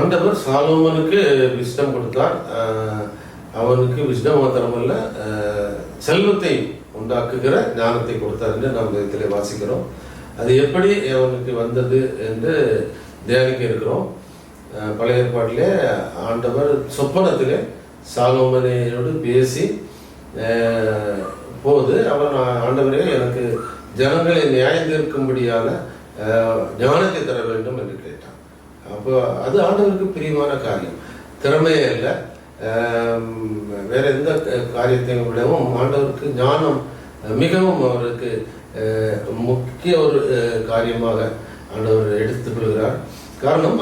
ஆண்டவர் சாலோமனுக்கு விஸ்டம் கொடுத்தார். அவனுக்கு விஸ்டம் மாத்திரமல்ல, செல்வத்தை உண்டாக்குகிற ஞானத்தை கொடுத்தார் என்று நாம் இதில் வாசிக்கிறோம். அது எப்படி அவனுக்கு வந்தது என்று தியானிக்க இருக்கிறோம். பழைய ஏற்பாட்டிலே ஆண்டவர் சொப்பனத்திலே சாலோமனையோடு பேசி போது அவன், ஆண்டவரே எனக்கு ஜனங்களை நியாயம் தீர்க்கும்படியான ஞானத்தை தர வேண்டும் என்று கேட்டான். அப்போ அது ஆண்டவருக்கு பிரியமான காரியம். திறமையே இல்லை, வேற எந்த காரியத்தையும் விடவும் ஆண்டவருக்கு ஞானம் மிகவும் அவருக்கு முக்கிய ஒரு காரியமாக ஆண்டவர் எடுத்துக்கொள்கிறார். காரணம்,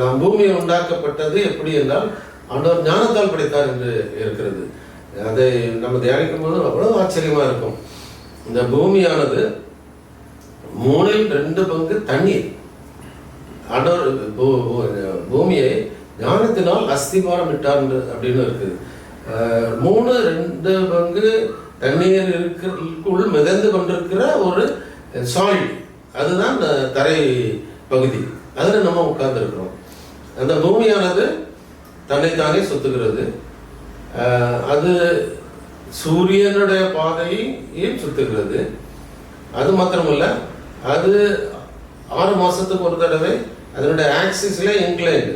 நாம் பூமியை உண்டாக்கப்பட்டது எப்படி என்றால் ஆண்டவர் ஞானத்தால் படைத்தார் என்று இருக்கிறது. அதை நம்ம தியானிக்கும் போது அவ்வளவு ஆச்சரியமா இருக்கும். இந்த பூமியானது 3/2 தண்ணீர். ஆண்டவர் பூமியை ஞானத்தினால் அஸ்திபாரம் இட்டார் அப்படின்னு இருக்குது. 3/2 தண்ணீர் இருக்குள் மிதந்து கொண்டிருக்கிற ஒரு சாலிட், அதுதான் தரை பகுதி. அதில் நம்ம உட்கார்ந்து இருக்கிறோம். அந்த பூமியானது தன்னைத்தானே சுத்துகிறது. அது சூரியனுடைய பாதையையும் சுத்துகிறது. அது மாத்திரமல்ல, அது 6 மாசத்துக்கு ஒரு தடவை அதனுடைய ஆக்சிஸ்ல இன்க்ளைன்டு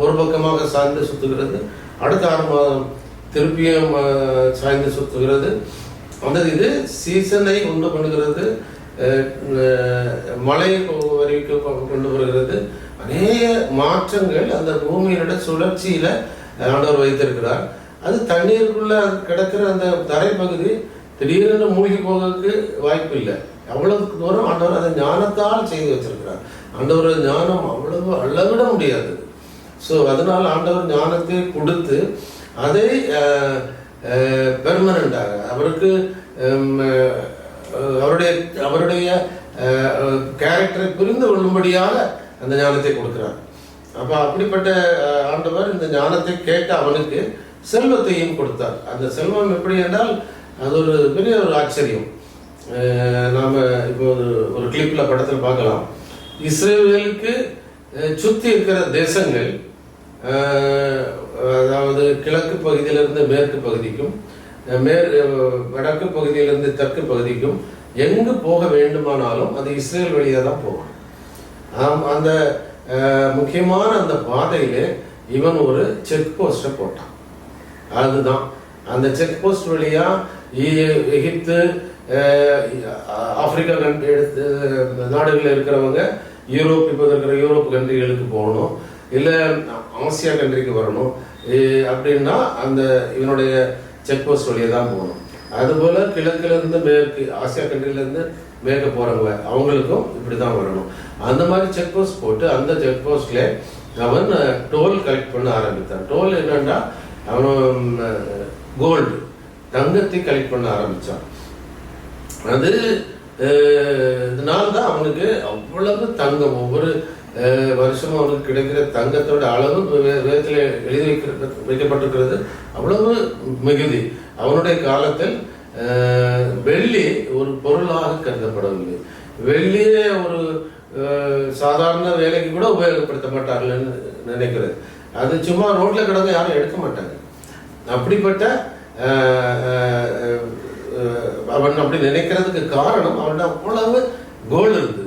ஒரு பக்கமாக சாய்ந்து சுத்துகிறது. அடுத்த 6 மாதம் திருப்பியும் சாய்ந்து சுத்துகிறது. அந்த இது சீசனை உண்டு பண்ணுகிறது, மழை வரைக்கும் கொண்டு வருகிறது. அநேக மாற்றங்கள் அந்த பூமியினுடைய சுழற்சியில ஆண்டவர் வைத்திருக்கிறார். அது தண்ணீருக்குள்ள கிடக்கிற அந்த தரைப்பகுதி திடீரென்று மூழ்கி போகிறதுக்கு வாய்ப்பு இல்லை. அவ்வளவுக்கு தூரம் ஆண்டவர் அதை ஞானத்தால் செய்து வச்சிருக்கிறார். ஆண்டவர் ஞானம் அவ்வளவு அளவிட முடியாது. ஸோ அதனால ஆண்டவர் ஞானத்தை கொடுத்து அதை பெர்மனண்டாக அவருக்கு அவருடைய கேரக்டரை புரிந்து கொள்ளும்படியாக அந்த ஞானத்தை கொடுக்கிறார். அப்ப அப்படிப்பட்ட ஆண்டவர் இந்த ஞானத்தை கேட்ட அவனுக்கு செல்வத்தையும் கொடுத்தார். அந்த செல்வம் எப்படி என்றால் அது ஒரு பெரிய ஒரு ஆச்சரியம். நாம இப்போ ஒரு கிளிப்ல படத்தில் பார்க்கலாம். இஸ்ரேலுக்கு சுத்தி இருக்கிற தேசங்கள், அதாவது கிழக்கு பகுதியிலிருந்து மேற்கு பகுதிக்கும், வடக்கு பகுதியிலிருந்து தெற்கு பகுதிக்கும் எங்கு போக வேண்டுமானாலும் அது இஸ்ரேல் வழியாக தான் போகும். அந்த முக்கியமான அந்த பாதையிலே இவன் ஒரு செக் போஸ்டை போட்டான். அதுதான் அந்த செக் போஸ்ட் வழியா எகிப்து, ஆப்பிரிக்கா கண்ட்ரி நாடுகளில் இருக்கிறவங்க யூரோப், இப்போ இருக்கிற யூரோப் கண்ட்ரிகளுக்கு போகணும், இல்லை ஆசியா கண்ட்ரிக்கு வரணும் அப்படின்னா அந்த இவனுடைய செக் போஸ்ட் வழியாக தான் போகணும். அதுபோல கிழக்கிலிருந்து மேற்கு, ஆசியா கண்ட்ரிலேருந்து மேற்க போறவங்க அவங்களுக்கும் இப்படி தான் வரணும். அந்த மாதிரி செக் போஸ்ட் போட்டு அந்த செக் போஸ்ட்ல அவன் டோல் கலெக்ட் பண்ண ஆரம்பித்தான். டோல் என்னன்னா அவன் கோல்டு, தங்கத்தை கலெக்ட் பண்ண ஆரம்பிச்சான். அது இதனால்தான் அவனுக்கு அவ்வளவு தங்கம், ஒவ்வொரு வருஷமும் அவனுக்கு கிடைக்கிற தங்கத்தோட அளவு வேதத்தில் எழுதி வைக்கப்பட்டிருக்கிறது. அவ்வளவு மிகுதி. அவனுடைய காலத்தில் வெள்ளி ஒரு பொருளாக கருதப்படவில்லை. வெள்ளியே ஒரு சாதாரண வேலைக்கு கூட உபயோகப்படுத்த மாட்டார்கள்னு நினைக்கிறது. அது சும்மா ரோட்ல கிடந்து யாரும் எடுக்க மாட்டாங்க. அப்படிப்பட்ட அவன் அப்படி நினைக்கிறதுக்கு காரணம் அவன் அவ்வளவு கோல்டு இருந்தது.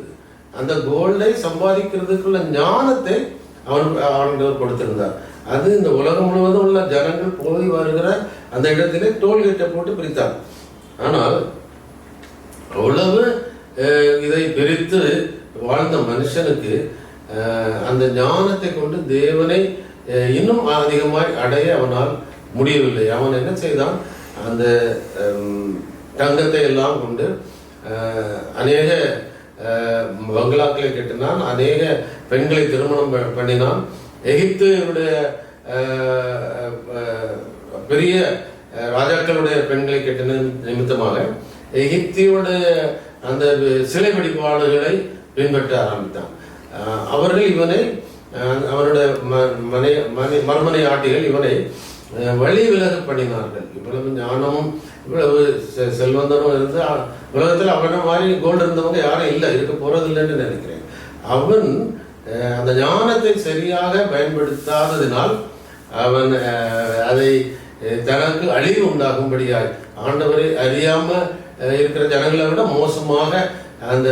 அந்த கோல்டை சம்பாதிக்கிறதுக்குள்ள ஞானத்தை அவன் கொடுத்திருந்தார். அது இந்த உலகம் முழுவதும் உள்ள ஜனங்கள் போய் வருகிற அந்த இடத்திலே டோல்கேட்டை போட்டு பிரித்தார். ஆனால் அவ்வளவு இதை பிரித்து வாழ்ந்த மனுஷனுக்கு அந்த ஞானத்தை கொண்டு தேவனை இன்னும் அதிகமாய் அடைய அவனால் முடியவில்லை. அவன் என்ன செய்தான், அந்த தங்கத்தை எல்லாம் கொண்டு அநேக பங்களாக்களை கட்டினான், அநேக பெண்களை திருமணம் பண்ணினான். எகிப்துடைய பெரிய ராஜாக்களுடைய பெண்களை கட்டின நிமித்தமாக எகிப்தியுடைய அந்த சிலை வழிபாடுகளை பின்பற்ற ஆரம்பித்தான். அவர்கள் இவனை, அவருடைய மர்மனை ஆட்டிகள் இவனை வழி விலக பண்ணினார்கள். இவ்வளவு ஞானமும் இவ்வளவு செல்வந்தனும் இருந்து உலகத்தில் அவனை மாதிரி கோல்டு இருந்தவங்க யாரும் இல்லை, இருக்க போறது இல்லைன்னு நினைக்கிறேன். அவன் அந்த ஞானத்தை சரியாக பயன்படுத்தாததினால் அவன் அதை தனக்கு அழிவு உண்டாகும்படியாய் ஆண்டவரை அறியாம இருக்கிற ஜனங்களை விட மோசமாக அந்த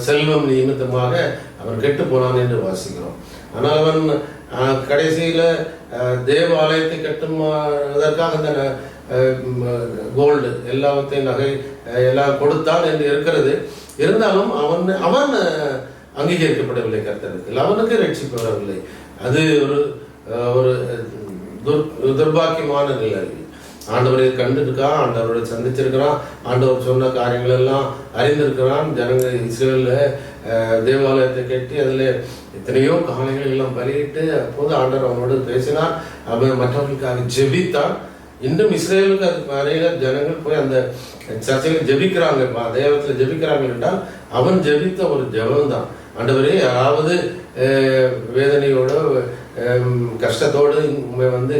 செல்வம் நிமித்தமாக அவன் கெட்டு போனான் என்று வாசிக்கிறோம். ஆனால் அவன் கடைசியில தேவாலயத்தை கட்டுவதற்காக அந்த கோல்டு எல்லாத்தையும் நகை எல்லாம் கொடுத்தான் என்று இருக்கிறது. இருந்தாலும் அவன் அங்கீகரிக்கப்படவில்லை கர்த்தருக்கு, அவனுக்கு ரட்சிப்பு வரவில்லை. அது ஒரு துர்பாக்கியமான நிலை. ஆண்டவரை கண்டுருக்கான், ஆண்டவரை சந்திச்சிருக்கிறான், ஆண்டவர் சொன்ன காரியங்கள் எல்லாம் அறிந்திருக்கிறான். ஜனங்கள் இஸ்ரேலில் தேவாலயத்தை கட்டி அதில் எத்தனையோ காலைகள் எல்லாம் பலியிட்டு அப்போது ஆண்டவர் அவனோடு பேசினார். அவன் மற்றவர்களுக்காக ஜெபித்தான். இன்னும் இஸ்ரேலுக்கு அது நிறைய ஜனங்கள் போய் அந்த சர்ச்சையில் ஜெபிக்கிறாங்க, தேவத்தில் ஜெபிக்கிறாங்க என்றால் அவன் ஜெபித்த ஒரு ஜெபம் தான். ஆண்டவரே, யாராவது வேதனையோடு கஷ்டத்தோடு வந்து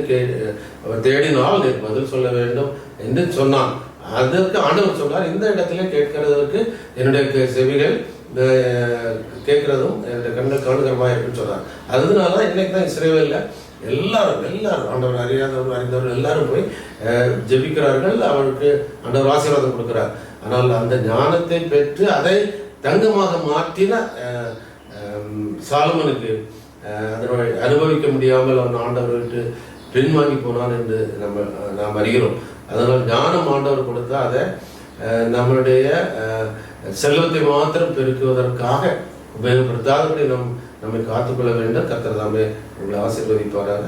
தேடினால் நீர் பதில் சொல்ல வேண்டும் என்று சொன்னான். அதற்கு ஆண்டவர் சொன்னார், இந்த இடத்துல கேட்கிறதற்கு என்னுடைய செவிகள் கேட்கிறதும் என்னுடைய கண்கள் காணுகிறமாக இருக்குன்னு சொன்னார். அதனால இன்னைக்கு தான் இஸ்ரேலில் எல்லாரும் ஆண்டவர் அறியாதவர்கள் அறிந்தவர்கள் எல்லாரும் போய் ஜெபிக்கிறார்கள். அவருக்கு ஆண்டவர் ஆசீர்வாதம் கொடுக்கிறார். ஆனால் அந்த ஞானத்தை பெற்று அதை தங்கமாக மாற்றின சாலமனுக்கு அதனை அனுபவிக்க முடியாமல் அவன் ஆண்டவர்கிட்ட பின்வாங்கி போனான் என்று நாம் அறிகிறோம். அதனால் ஞானம் ஆண்டவர் கொடுத்தா அதை நம்மளுடைய செல்வத்தை மாத்திரம் பெருக்குவதற்காக உபயோகப்படுத்தாதபடி நம்மை காத்துக்கொள்ள வேண்டும். கர்த்தர் தாமே உங்களை ஆசீர்வதிப்பாராக.